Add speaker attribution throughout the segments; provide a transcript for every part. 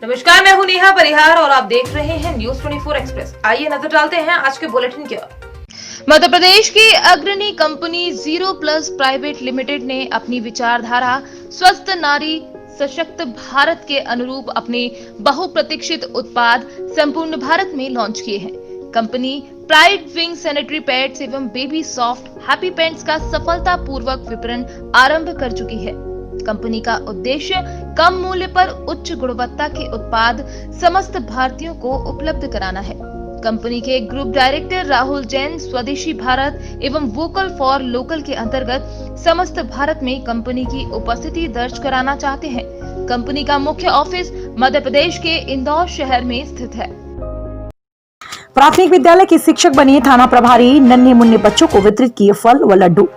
Speaker 1: नमस्कार, मैं हूं नेहा परिहार और आप देख रहे हैं न्यूज 24 एक्सप्रेस। आइए नजर डालते हैं आज के बुलेटिन की ओर। मध्य प्रदेश की अग्रणी company zero plus private limited ने अपनी विचारधारा स्वस्थ नारी सशक्त भारत के अनुरूप अपने बहुप्रतीक्षित उत्पाद संपूर्ण भारत में लॉन्च किए हैं। Company pride wing sanitary pads एवं बेबी सॉफ्ट हैप्पी पैंट्स का सफलतापूर्वक विपणन आरंभ कर चुकी है। कंपनी का उद्देश्य कम मूल्य पर उच्च गुणवत्ता के उत्पाद समस्त भारतीयों को उपलब्ध कराना है। कंपनी के ग्रुप डायरेक्टर राहुल जैन स्वदेशी भारत एवं वोकल फॉर लोकल के अंतर्गत समस्त भारत में कंपनी की उपस्थिति दर्ज कराना चाहते हैं। कंपनी का मुख्य ऑफिस मध्य प्रदेश के इंदौर शहर में स्थित है।
Speaker 2: प्राथमिक विद्यालय की शिक्षक बनी थाना प्रभारी नन्हे मुन्ने बच्चों को वितरित किए फल व लड्डू।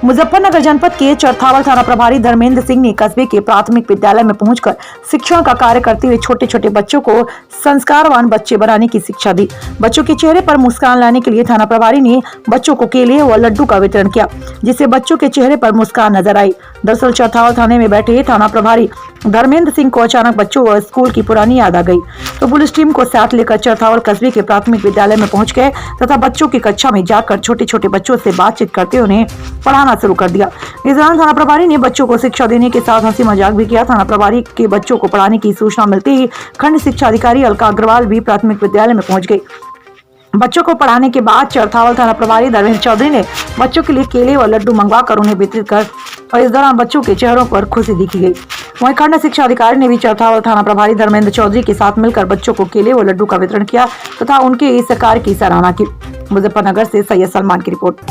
Speaker 2: मुजफ्फरनगर जनपद के चरथावल थाना प्रभारी धर्मेंद्र सिंह ने कस्बे के प्राथमिक विद्यालय में पहुंचकर शिक्षण का कार्य करते हुए छोटे छोटे बच्चों को संस्कारवान बच्चे बनाने की शिक्षा दी। बच्चों के चेहरे पर मुस्कान लाने के लिए थाना प्रभारी ने बच्चों को केले व लड्डू का वितरण किया, जिससे बच्चों के चेहरे पर मुस्कान नजर आई। दरअसल चरथावल थाने में बैठे थाना प्रभारी धर्मेंद्र सिंह को अचानक बच्चों व स्कूल की पुरानी याद आ गई, तो पुलिस टीम को साथ लेकर चरथावल कस्बे के प्राथमिक विद्यालय में पहुंच गए तथा बच्चों की कक्षा में जाकर छोटे छोटे बच्चों से बातचीत करते उन्हें पढ़ाना शुरू कर दिया। इस दौरान थाना प्रभारी ने बच्चों को शिक्षा देने के साथ हंसी मजाक भी किया। थाना प्रभारी के बच्चों को पढ़ाने की सूचना मिलते ही खंड शिक्षा अधिकारी अलका अग्रवाल भी प्राथमिक विद्यालय में पहुंच गई। बच्चों को पढ़ाने के बाद चरथावल थाना प्रभारी धर्मेंद्र चौधरी ने बच्चों के लिए केले व लड्डू मंगवाकर उन्हें वितरित कर और इस दौरान बच्चों के चेहरों पर खुशी दिखी गई। वहीं खंड शिक्षा अधिकारी ने भी चरथावल थाना प्रभारी धर्मेंद्र चौधरी के साथ मिलकर बच्चों को केले व लड्डू का वितरण किया तथा उनके इस कार्य की सराहना की। मुजफ्फरनगर से सैयद सलमान की रिपोर्ट।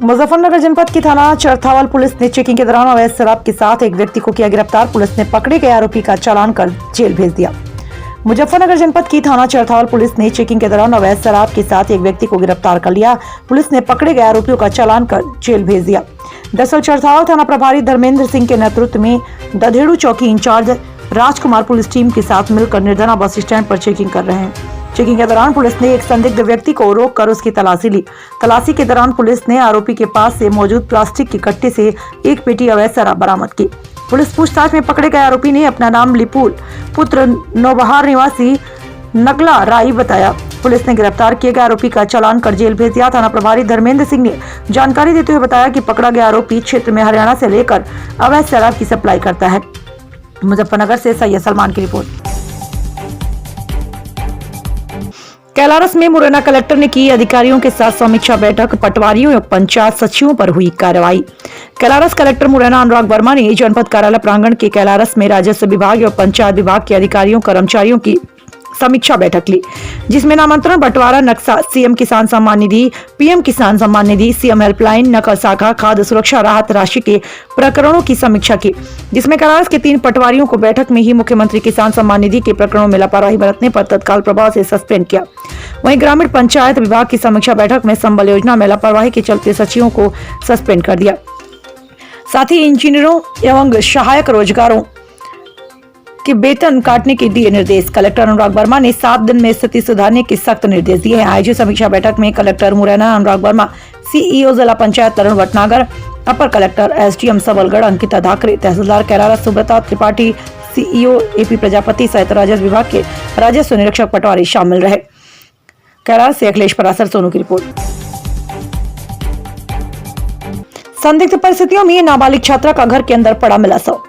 Speaker 2: मुजफ्फरनगर जनपद की थाना चरथावल पुलिस ने चेकिंग के दौरान अवैध शराब के साथ एक व्यक्ति को किया गिरफ्तार। पुलिस ने पकड़े गए आरोपी का चालान कर जेल भेज दिया। मुजफ्फरनगर जनपद की थाना चरथावल पुलिस ने चेकिंग के दौरान अवैध शराब के साथ एक व्यक्ति को गिरफ्तार कर लिया। पुलिस ने पकड़े गए आरोपियों का चालान कर जेल भेज दिया। दरअसल चरथावल थाना प्रभारी धर्मेंद्र सिंह के नेतृत्व में दधेड़ू चौकी इंचार्ज राजकुमार पुलिस टीम के साथ मिलकर निर्धना बस स्टैंड पर चेकिंग कर रहे हैं। चेकिंग के दौरान पुलिस ने एक संदिग्ध व्यक्ति को रोककर उसकी तलाशी ली। तलाशी के दौरान पुलिस ने आरोपी के पास से मौजूद प्लास्टिक की कट्टे से एक पेटी अवैध शराब बरामद की। पुलिस पूछताछ में पकड़े गए आरोपी ने अपना नाम लिपुल पुत्र नौबहार निवासी नगला राई बताया। पुलिस ने गिरफ्तार किए गए आरोपी का चालान कर जेल भेज दिया। थाना प्रभारी धर्मेंद्र सिंह ने जानकारी देते हुए बताया कि पकड़ा गया आरोपी क्षेत्र में हरियाणा से लेकर अवैध शराब की सप्लाई करता है। मुजफ्फरनगर से सैयद सलमान की रिपोर्ट। कैलारस में मुरैना कलेक्टर ने की अधिकारियों के साथ समीक्षा बैठक। पटवारियों एवं पंचायत सचिवों पर हुई कार्रवाई। कैलारस कलेक्टर मुरैना अनुराग वर्मा ने जनपद कार्यालय प्रांगण के कैलारस में राजस्व विभाग एवं पंचायत विभाग के अधिकारियों कर्मचारियों की समीक्षा बैठक ली, जिसमें नामांतरण बंटवारा नक्शा, सीएम किसान सम्मान निधि, पीएम किसान सम्मान निधि, सीएम हेल्पलाइन, नकल शाखा, खाद्य सुरक्षा राहत राशि के प्रकरणों की समीक्षा की, जिसमें कैलारस के 3 पटवारियों को बैठक में ही मुख्यमंत्री किसान सम्मान निधि के प्रकरणों में लापरवाही बरतने पर तत्काल प्रभाव से सस्पेंड किया। वहीं ग्रामीण पंचायत विभाग की समीक्षा बैठक में संबल योजना में लापरवाही के चलते सचिवों को सस्पेंड कर दिया। साथ ही इंजीनियरों एवं सहायक रोजगारों के वेतन काटने के दिए निर्देश। कलेक्टर अनुराग वर्मा ने 7 दिन में स्थिति सुधारने के सख्त निर्देश दिए हैं। आयोजित समीक्षा बैठक में कलेक्टर मुरैना अनुराग वर्मा, सीईओ जिला पंचायत तरुण भटनागर, अपर कलेक्टर एसडीएम सबलगढ़ अंकिता धाकरे, तहसीलदार कैलारस सुब्रता त्रिपाठी, सीईओ एपी प्रजापति सहित राजस्व विभाग के राजस्व निरीक्षक पटवारी शामिल रहे। कैलारस से अखिलेश परासर, सोनू की रिपोर्ट। संदिग्ध परिस्थितियों में नाबालिग छात्रा का घर के अंदर पड़ा मिला शव।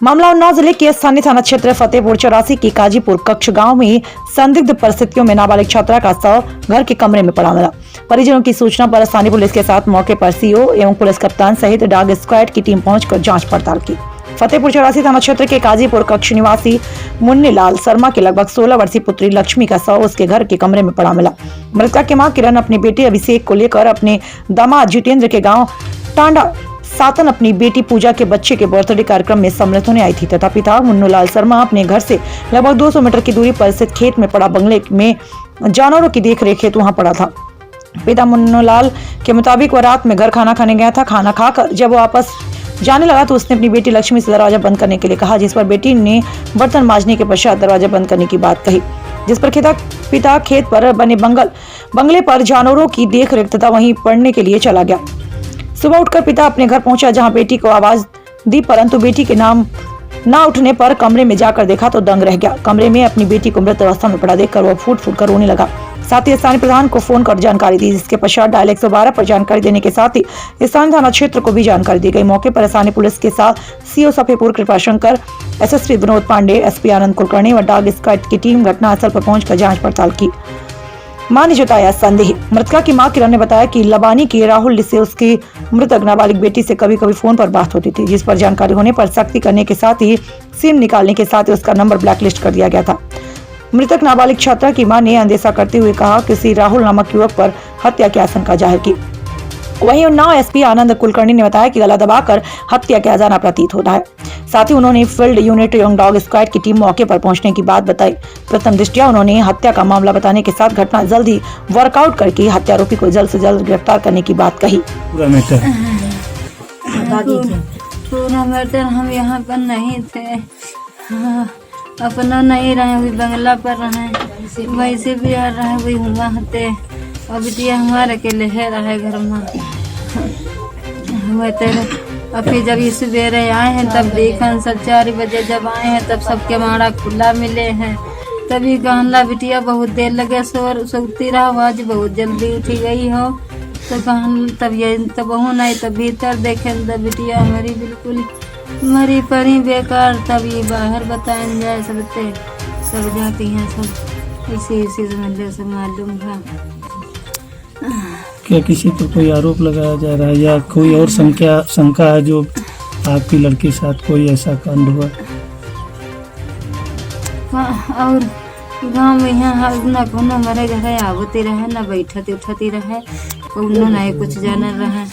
Speaker 2: मामला उन्नाव जिले के स्थानीय थाना क्षेत्र फतेहपुर 84 के काजीपुर कक्ष गांव में संदिग्ध परिस्थितियों में नाबालिग छात्रा का शव घर के कमरे में पड़ा मिला। परिजनों की सूचना पर स्थानीय पुलिस के साथ मौके पर सीओ एवं पुलिस कप्तान सहित डॉग स्क्वाड की टीम पहुंचकर जांच पड़ताल की। फतेहपुर 84 थाना क्षेत्र के काजीपुर कक्ष निवासी मुन्नी लाल शर्मा की लगभग 16 वर्षीय पुत्री लक्ष्मी का शव उसके घर के कमरे में पड़ा मिला। मृतका की मां किरण अपने बेटे अभिषेक को लेकर अपने दामाद जितेंद्र के गाँव टांडा सातन अपनी बेटी पूजा के बच्चे के बर्थडे कार्यक्रम में सम्मिलित होने आई थी तथा पिता मुन्नूलाल शर्मा अपने घर से लगभग 200 मीटर की दूरी पर स्थित खेत में पड़ा बंगले में जानवरों की देखरेख हेतु वहां पड़ा था। पिता मुन्नूलाल के मुताबिक वह रात में घर खाना खाने गया था। खाना खाकर जब वो वापस जाने लगा तो उसने अपनी बेटी लक्ष्मी से दरवाजा बंद करने के लिए कहा, जिस पर बेटी ने बर्तन मांजने के पश्चात दरवाजा बंद करने की बात कही, जिस पर पिता खेत पर बने बंगले पर जानवरों की देखरेख तथा वहीं पढ़ने के लिए चला गया। सुबह उठकर पिता अपने घर पहुंचा, जहां बेटी को आवाज दी, परंतु बेटी के नाम ना उठने पर कमरे में जाकर देखा तो दंग रह गया। कमरे में अपनी बेटी को मृत अवस्था में पड़ा देखकर वह फूट फूट कर रोने लगा। साथ ही स्थानीय प्रधान को फोन कर जानकारी दी, जिसके पश्चात डायल 112 पर जानकारी देने के साथ ही स्थानीय थाना क्षेत्र को भी जानकारी दी गई। मौके पर स्थानीय पुलिस के साथ CO Safipur Kripashankar, SSP Vinod Pandey, SP Anand Kulkarni व डॉग स्क्वाड की टीम घटनास्थल पर पहुंचकर जांच पड़ताल की। मां ने जताया संदेह। मृतका की मां किरण ने बताया कि लबानी के राहुल से उसकी मृतक नाबालिग बेटी से कभी कभी फोन पर बात होती थी, जिस पर जानकारी होने पर सख्ती करने के साथ ही सिम निकालने के साथ ही उसका नंबर ब्लैकलिस्ट कर दिया गया था। मृतक नाबालिग छात्रा की मां ने अंदेशा करते हुए कहा किसी राहुल नामक युवक पर हत्या की आशंका जाहिर की। वहीं उन्नाव एसपी आनंद कुलकर्णी ने बताया कि गला दबाकर हत्या किया जाना प्रतीत होता है। साथ ही उन्होंने फील्ड यूनिट एवं डॉग स्क्वाड की टीम मौके पर पहुंचने की बात बताई। प्रथम दृष्टया उन्होंने हत्या का मामला बताने के साथ घटना जल्द ही वर्कआउट करके हत्यारोपी को जल्द से जल्द गिरफ्तार करने की बात कही।
Speaker 3: पूरा मैटर हम यहाँ पर नहीं थे, अपना नहीं रहे, वही बंगला पर रहे, वैसे भी आ रहे वही हुआ हते। अब बिटिया हमारे अकेले है रहे घर में। हुए तेरे अभी जब इस सवेरे आए हैं तब देखन सब 4 बजे जब आए हैं तब सबके माड़ा खुला मिले हैं। तभी कहला बिटिया बहुत देर लगे सोती रहा, आवाज बहुत जल्दी उठी गई हो तो कहन तब ये तब बहु नहीं तब भीतर देखे तब बिटिया हमारी बिल्कुल मरी पड़ी बेकार। तब ये बाहर बताएं जाए सब जाती हैं सब इसी समझ से मालूम है।
Speaker 4: क्या किसी पर कोई आरोप लगाया जा रहा है या कोई और शंका है जो आपकी लड़की के साथ कोई ऐसा कांड हुआ?
Speaker 3: और गाँव में यहाँ न कोनो मरे घरे आवती रहे न बैठती उठती रहे, कोनो नहीं कुछ जाने रहे।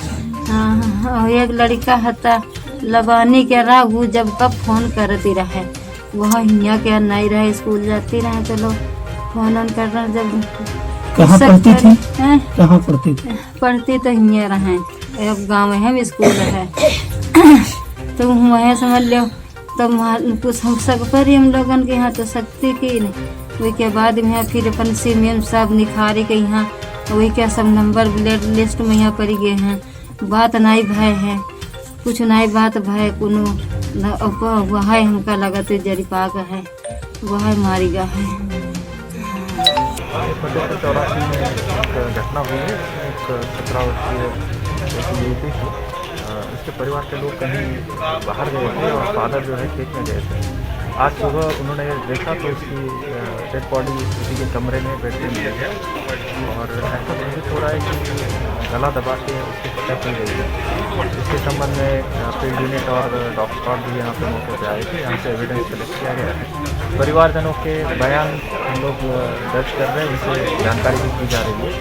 Speaker 3: हाँ, एक लड़का हता लबानी के राहू जब कब फोन करती रहे, वह हिया के नहीं रहे, स्कूल जाती रहे, चलो फोन कर रहे। जब
Speaker 4: कहाँ पढ़ती थी? कहाँ पढ़ती थी?
Speaker 3: पढ़ती तो हिया रहे, अब गाँव में हम स्कूल है तो वह समझ लो तो कुछ हम सब पर हम लोगन के यहाँ तो शक्ति की नहीं। वही के बाद में फिर अपन सीमेंट सब निखारी के यहाँ वही क्या सब नंबर लिस्ट में यहाँ पर गए हैं। बात नहीं भय है, कुछ नहीं बात भय कोनो वह हमका लगत जरी पाक है, वह मारी गा है।
Speaker 5: 1984 में एक घटना हुई है, एक 17 वर्षीय युवती थी। उसके परिवार के लोग कहीं बाहर गए थे और फादर जो है खेत में गए थे। आज सुबह उन्होंने देखा तो उसकी डेड बॉडी उसी के कमरे में बेड पे मिली है और ऐसा प्रतीत हो रहा है कि गला दबा के उसकी हत्या की गई है। इसके संबंध में फील्ड यूनिट और डॉग स्क्वाड भी यहाँ पे मौके पर आए थे, यहाँ से एविडेंस कलेक्ट किया गया है। परिवारजनों के बयान हम लोग दर्ज कर रहे हैं, उनसे जानकारी भी की जा रही है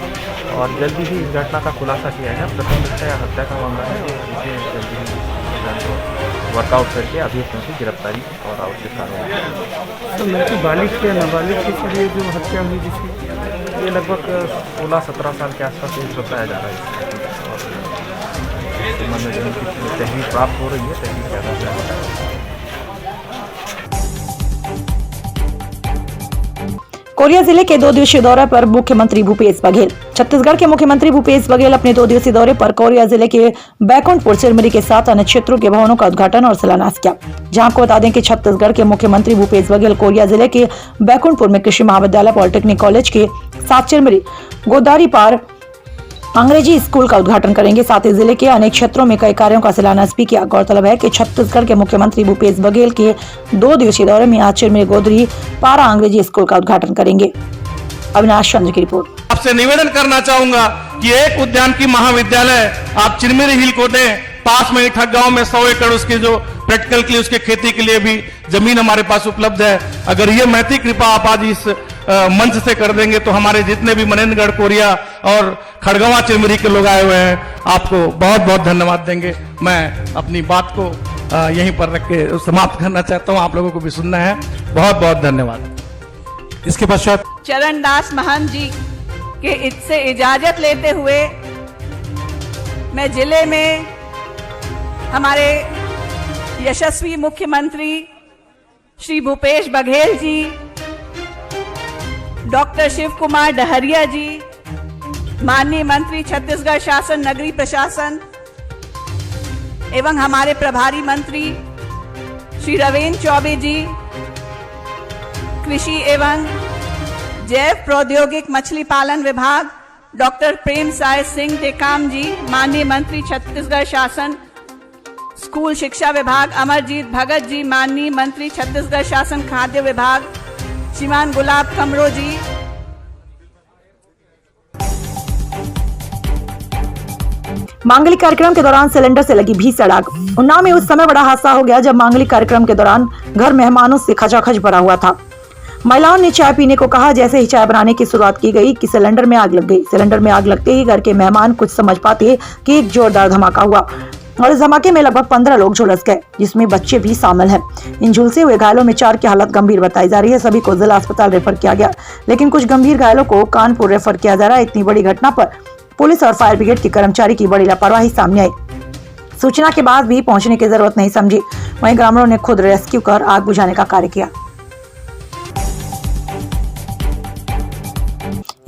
Speaker 5: और जल्दी ही इस घटना का खुलासा किया है। प्रथम दृष्टया हत्या का मामला है, इसे जल्दी ही वर्कआउट करके अभियुक्तों की गिरफ्तारी और आवश्यक कार्रवाई।
Speaker 4: तो लड़की बालिग के नाबालिग के लिए जो हत्या हुई जिसकी
Speaker 5: ये लगभग 16-17 साल के आसपास एज बताया जा रहा है और इस संबंध में जिनकी तहरीर प्राप्त हो रही है, तहरीर के आधार पर।
Speaker 2: कोरिया जिले के 2 दिवसीय दौरे पर मुख्यमंत्री भूपेश बघेल। छत्तीसगढ़ के मुख्यमंत्री भूपेश बघेल अपने 2 दिवसीय दौरे पर कोरिया जिले के बैकुंठपुर चिरमिरी के साथ अन्य क्षेत्रों के भवनों का उद्घाटन और शिलान्यास किया। जहां आपको बता दें कि छत्तीसगढ़ के मुख्यमंत्री भूपेश बघेल कोरिया जिले के बैकुंठपुर में कृषि महाविद्यालय, पॉलिटेक्निक कॉलेज के साथ चिरमिरी गोदारी पार अंग्रेजी स्कूल का उद्घाटन करेंगे। साथ ही जिले के अनेक क्षेत्रों में कई कार्यों का शिलान्यास भी किया। गौरतलब है कि छत्तीसगढ़ के मुख्यमंत्री भूपेश बघेल के 2 दिवसीय दौरे में आज चिरमिरी गोदरी पारा अंग्रेजी स्कूल का उद्घाटन करेंगे। अविनाश चंद्र की रिपोर्ट।
Speaker 6: आपसे निवेदन करना चाहूंगा कि एक उद्यान की महाविद्यालय आप चिरमिरी हिल को दें, पास में ही ठग गांव में 100 एकड़ उसके जो प्रैक्टिकल के लिए उसके खेती के लिए भी जमीन हमारे पास उपलब्ध है। अगर ये महती कृपा आप आज इस मंच से कर देंगे तो हमारे जितने भी मनेन्द्रगढ़, कोरिया और खड़गवां चिरमिरी के लोग आए हुए हैं आपको बहुत बहुत धन्यवाद देंगे। मैं अपनी बात को यहीं पर रख के समाप्त करना चाहता हूं, आप लोगों को भी सुनना है। बहुत बहुत धन्यवाद। इसके पश्चात
Speaker 7: चरणदास महंत जी के इससे इजाजत लेते हुए मैं जिले में हमारे यशस्वी मुख्यमंत्री श्री भूपेश बघेल जी, डॉक्टर शिव कुमार डहरिया जी, माननीय मंत्री छत्तीसगढ़ शासन नगरीय प्रशासन एवं हमारे प्रभारी मंत्री श्री रवीन्द्र चौबे जी, कृषि एवं जैव प्रौद्योगिक मछली पालन विभाग डॉक्टर प्रेम साय सिंह टेकाम जी, माननीय मंत्री छत्तीसगढ़ शासन स्कूल शिक्षा विभाग अमरजीत भगत जी, माननीय मंत्री छत्तीसगढ़ शासन खाद्य विभाग श्रीमान गुलाब कमरो जी,
Speaker 2: मांगलिक कार्यक्रम के दौरान सिलेंडर से लगी भीषण आग। उन्नाव में उस समय बड़ा हादसा हो गया जब मांगलिक कार्यक्रम के दौरान घर मेहमानों से खचाखच भरा हुआ था। महिलाओं ने चाय पीने को कहा। जैसे ही चाय बनाने की शुरुआत की गई कि सिलेंडर में आग लग गई। सिलेंडर में आग लगते ही घर के मेहमान कुछ समझ पाते कि एक जोरदार धमाका हुआ और इस धमाके में लगभग 15 लोग झुलस गए, जिसमें बच्चे भी शामिल हैं। इन झुलसे हुए घायलों में 4 की हालत गंभीर बताई जा रही है। सभी को जिला अस्पताल रेफर किया गया, लेकिन कुछ गंभीर घायलों को कानपुर रेफर किया जा रहा है। इतनी बड़ी घटना पर पुलिस और फायर ब्रिगेड के कर्मचारी की बड़ी लापरवाही सामने आई। सूचना के बाद भी पहुंचने की जरूरत नहीं समझी। वहीं ग्रामीणों ने खुद रेस्क्यू कर आग बुझाने का कार्य किया।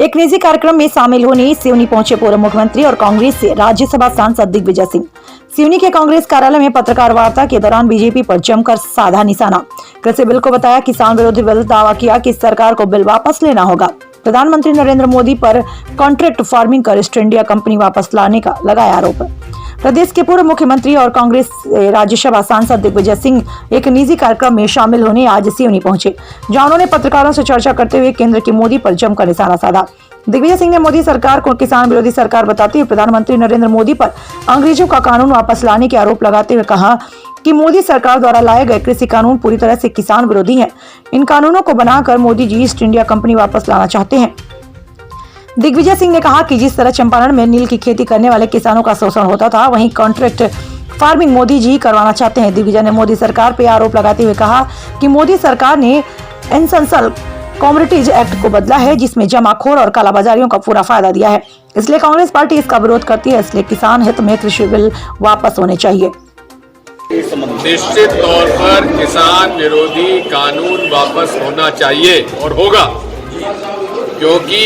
Speaker 2: एक निजी कार्यक्रम में शामिल होने सिवनी पहुंचे पूर्व मुख्यमंत्री और कांग्रेस से राज्यसभा सांसद दिग्विजय सिंह। सिवनी के कांग्रेस कार्यालय में पत्रकार वार्ता के दौरान बीजेपी पर जमकर साधा निशाना। कृषि बिल को बताया किसान विरोधी बिल, दावा किया कि सरकार को बिल वापस लेना होगा। प्रधानमंत्री नरेंद्र मोदी पर कॉन्ट्रैक्ट फार्मिंग कर ईस्ट इंडिया कंपनी वापस लाने का लगाया आरोप। प्रदेश के पूर्व मुख्यमंत्री और कांग्रेस राज्यसभा सांसद दिग्विजय सिंह एक निजी कार्यक्रम में शामिल होने आज सिवनी पहुंचे, जहां उन्होंने पत्रकारों से चर्चा करते हुए केंद्र की मोदी पर जमकर निशाना साधा। दिग्विजय सिंह ने मोदी सरकार को किसान विरोधी सरकार बताते हुए प्रधानमंत्री नरेंद्र मोदी पर अंग्रेजों का कानून वापस लाने के आरोप लगाते हुए कहा कि मोदी सरकार द्वारा लाए गए कृषि कानून पूरी तरह से किसान विरोधी हैं। इन कानूनों को बनाकर Modi ji east India company वापस लाना चाहते हैं। दिग्विजय सिंह ने कहा कि जिस तरह चंपारण में नील की खेती करने वाले किसानों का शोषण होता था, वहीं कॉन्ट्रैक्ट फार्मिंग मोदी जी करवाना चाहते हैं। दिग्विजय ने मोदी सरकार पर आरोप लगाते हुए कहा कि मोदी सरकार ने एसेंशियल कमोडिटीज एक्ट को बदला है, जिसमें जमाखोर और कालाबाजारियों का पूरा फायदा दिया है। इसलिए कांग्रेस पार्टी इसका विरोध करती है। इसलिए किसान हित में कृषि बिल वापस होने चाहिए।
Speaker 8: निश्चित तौर पर किसान विरोधी कानून वापस होना चाहिए और होगा, क्योंकि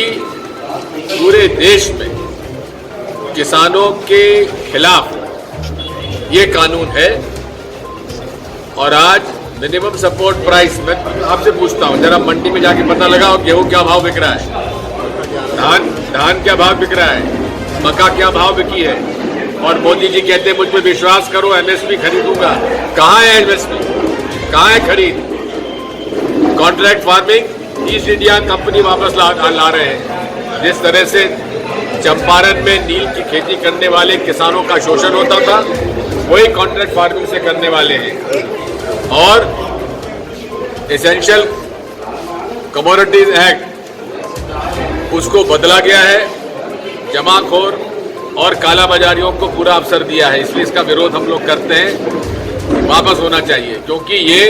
Speaker 8: पूरे देश में किसानों के खिलाफ ये कानून है। और आज मिनिमम सपोर्ट प्राइस, मैं आपसे पूछता हूँ, जरा मंडी में जाके पता लगाओ गेहूं क्या भाव बिक रहा है, धान क्या भाव बिक रहा है, मक्का क्या भाव बिकी है। और मोदी जी कहते हैं मुझ पर विश्वास करो, एमएसपी खरीदूंगा। कहाँ है एमएसपी, कहाँ है खरीद? Contract farming east India company वापस ला रहे हैं। जिस तरह से चंपारण में नील की खेती करने वाले किसानों का शोषण होता था, वही कॉन्ट्रैक्ट फार्मिंग से करने वाले हैं। और एसेंशियल कमोडिटीज एक्ट उसको बदला गया है, जमाखोर और कालाबाजारियों को पूरा अवसर दिया है। इसलिए इसका विरोध हम लोग करते हैं, वापस होना चाहिए। क्योंकि ये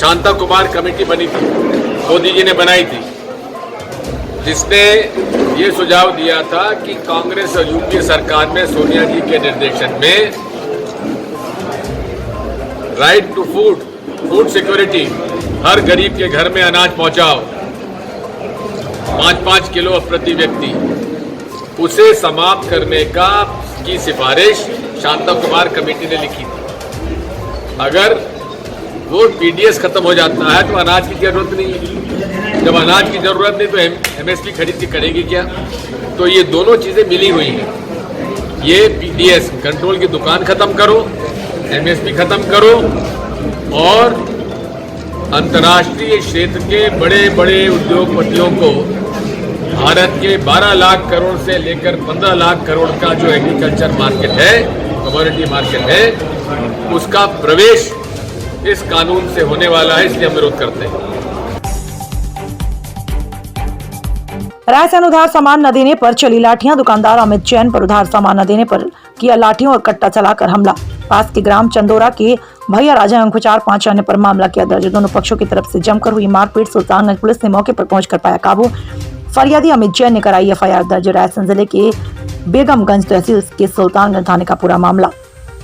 Speaker 8: शांता कुमार कमेटी बनी थी, मोदी जी ने बनाई थी, जिसने ये सुझाव दिया था कि कांग्रेस और यूपीए सरकार में सोनिया जी के निर्देशन में राइट टू फूड सिक्योरिटी, हर गरीब के घर में अनाज पहुंचाओ 5-5 किलो प्रति व्यक्ति, उसे समाप्त करने की सिफारिश शांता कुमार कमेटी ने लिखी थी। अगर वो पीडीएस खत्म हो जाता है तो अनाज की जरूरत नहीं है। जब अनाज की जरूरत नहीं तो एमएसपी खरीद के करेगी क्या? तो ये दोनों चीजें मिली हुई हैं। ये पीडीएस कंट्रोल की दुकान खत्म करो, एमएसपी खत्म करो, और अंतर्राष्ट्रीय क्षेत्र के बड़े बड़े उद्योगपतियों को भारत के 12 लाख करोड़ से लेकर 15 लाख करोड़ का जो एग्रीकल्चर मार्केट है, कमोडिटी मार्केट है, उसका प्रवेश इस कानून से होने वाला है। इसलिए हम विरोध करते हैं।
Speaker 2: रायसेन उधार सामान न देने पर चली लाठियां। दुकानदार अमित जैन पर उधार सामान न देने पर किया लाठियों और कट्टा चलाकर हमला। पास के ग्राम चंदोरा के भैया राजा एवं 5 अन्य पर मामला किया दर्ज। दोनों पक्षों की तरफ से जमकर हुई मारपीट। सुल्तानगंज पुलिस ने मौके पर पहुंचकर पाया काबू। फरियादी अमित जैन ने कराई एफआईआर दर्ज। रायसेन जिले के बेगमगंज तहसील के सुल्तानगंज थाने का पूरा मामला।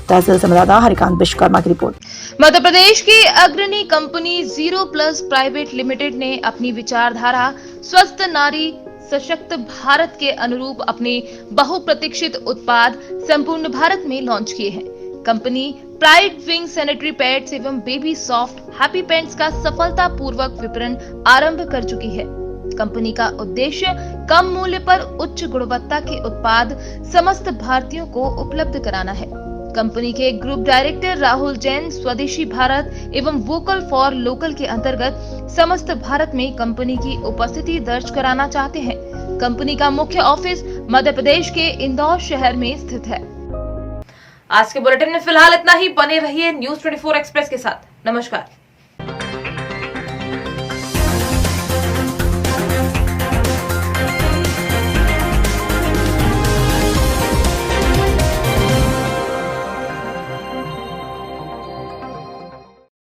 Speaker 2: तहसील संवाददाता हरिकांत विश्वकर्मा की रिपोर्ट।
Speaker 1: मध्य प्रदेश की अग्रणी कंपनी 0+ प्राइवेट लिमिटेड ने अपनी विचारधारा स्वस्थ नारी सशक्त भारत के अनुरूप अपने बहुप्रतीक्षित उत्पाद संपूर्ण भारत में लॉन्च किए हैं। Company pride wing sanitary pads एवं बेबी सॉफ्ट हैप्पी पैंट्स का सफलतापूर्वक विपणन आरंभ कर चुकी है। कंपनी का उद्देश्य कम मूल्य पर उच्च गुणवत्ता के उत्पाद समस्त भारतीयों को उपलब्ध कराना है। कंपनी के ग्रुप डायरेक्टर राहुल जैन स्वदेशी भारत एवं वोकल फॉर लोकल के अंतर्गत समस्त भारत में कंपनी की उपस्थिति दर्ज कराना चाहते हैं। कंपनी का मुख्य ऑफिस मध्य प्रदेश के इंदौर शहर में स्थित है। आज के बुलेटिन में फिलहाल इतना ही। बने रहिए न्यूज़ 24 एक्सप्रेस के साथ। नमस्कार।